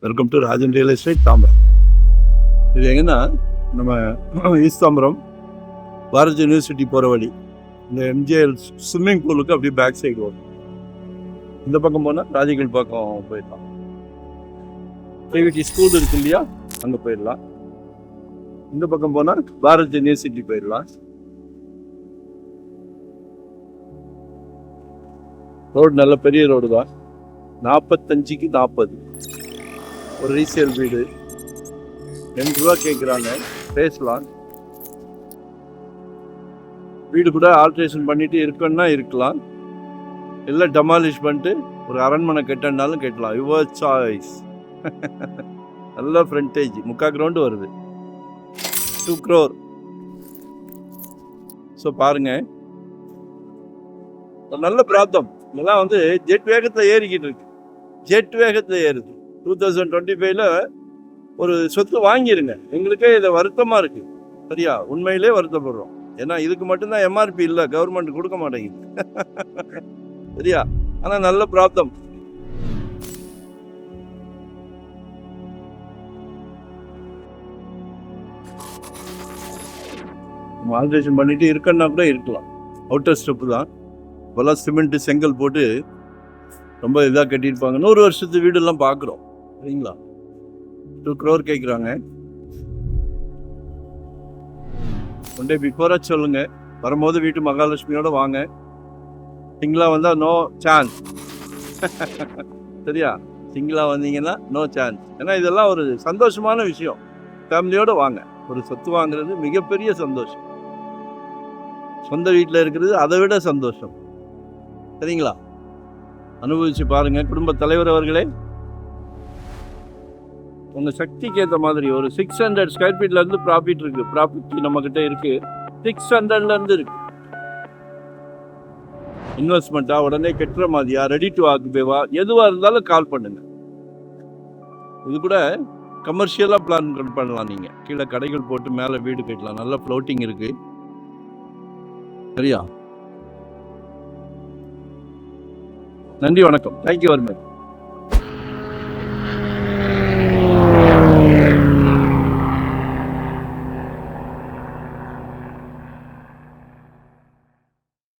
Welcome to Rajan real estate Tambaram. இது எங்கன்னா நம்ம ஈஸ்ட் தாம்பரம் பாரத் யூனிவர்சிட்டி போகிற வழி. இந்த எம்ஜிஆர் ஸ்விம்மிங் பூலுக்கு அப்படியே பேக் சைடு வரும். இந்த பக்கம் போனால் ராஜகில் பக்கம் போயிடலாம். கேவிடி ஸ்கூல் இருக்கு இல்லையா, அங்கே போயிடலாம். இந்த பக்கம் போனால் பாரத் யூனிவர்சிட்டி போயிடலாம். ரோடு நல்ல பெரிய ரோடு தான். 45க்கு 40 ஒரு ரீசேல் வீடு. 2 ரூபா கேட்குறாங்க, பேசலாம். வீடு கூட ஆல்ட்ரேஷன் பண்ணிட்டு இருக்கணும்னா இருக்கலாம், இல்லை டெமாலிஷ் பண்ணிட்டு ஒரு அரண்மனை கட்டனாலும் கட்டலாம். Your choice. நல்ல ஃப்ரண்டேஜ், 3/4 கிரவுண்டு வருது. 2 crore. ஸோ பாருங்க, நல்ல பிராப்தம். இதெல்லாம் ஜெட் வேகத்தில் ஏறிக்கிட்டு இருக்கு. ஜெட் வேகத்தில் ஏறுது. 2025ல் ஒரு சொத்து வாங்கிருங்க. எங்களுக்கே இதை வருத்தமாக இருக்கு. சரியா, உண்மையிலே வருத்தப்படுறோம். ஏன்னா இதுக்கு மட்டும்தான் எம்ஆர்பி இல்லை, கவர்மெண்ட் கொடுக்க மாட்டேங்குது. சரியா, ஆனால் நல்ல பிராப்தம். ஆல்ட்ரேஷன் பண்ணிட்டு இருக்கன்னா கூட இருக்கலாம். அவுட்டர் ஸ்டெப்பு தான். இப்போல்லாம் சிமெண்ட்டு செங்கல் போட்டு ரொம்ப இதாக கட்டியிருப்பாங்க. 100 வருஷத்து வீடெல்லாம் பார்க்குறோம். சரிங்களா, 2 crore கேட்குறாங்க. ஒன் டே பிஃபோராக சொல்லுங்க. வரும்போது வீட்டு மகாலட்சுமியோட வாங்க. சிங்கிளாக வந்தால் நோ சான்ஸ். சரியா, சிங்கிளாக வந்தீங்கன்னா நோ சான்ஸ். ஏன்னா இதெல்லாம் ஒரு சந்தோஷமான விஷயம். ஃபேமிலியோடு வாங்க. ஒரு சொத்து வாங்குறது மிகப்பெரிய சந்தோஷம். சொந்த வீட்டில் இருக்கிறது அதை விட சந்தோஷம். சரிங்களா, அனுபவிச்சு பாருங்க. குடும்ப தலைவர் அவர்களே, உங்க சக்திக்கு ஏற்ற மாதிரி ஒரு 600 ஸ்கொயர் ஃபீட்ல இருந்து ப்ராஃபிட் இருக்கு. ப்ராஃபிட் நம்ம கிட்ட இருக்கு. 600ல இருந்து இருக்கு. இன்வெஸ்ட்மெண்ட்டா, உடனே கட்டுற மாதிரியா, ரெடி டு ஆக்குபேவா, எதுவாக இருந்தாலும் கால் பண்ணுங்க. இது கூட கமர்ஷியலாக பிளான் பண்ணலாம். நீங்கள் கீழே கடைகள் போட்டு மேலே வீடு கட்டலாம். நல்ல ஃப்ளோட்டிங் இருக்கு. சரியா, நன்றி, வணக்கம். Thank you very much.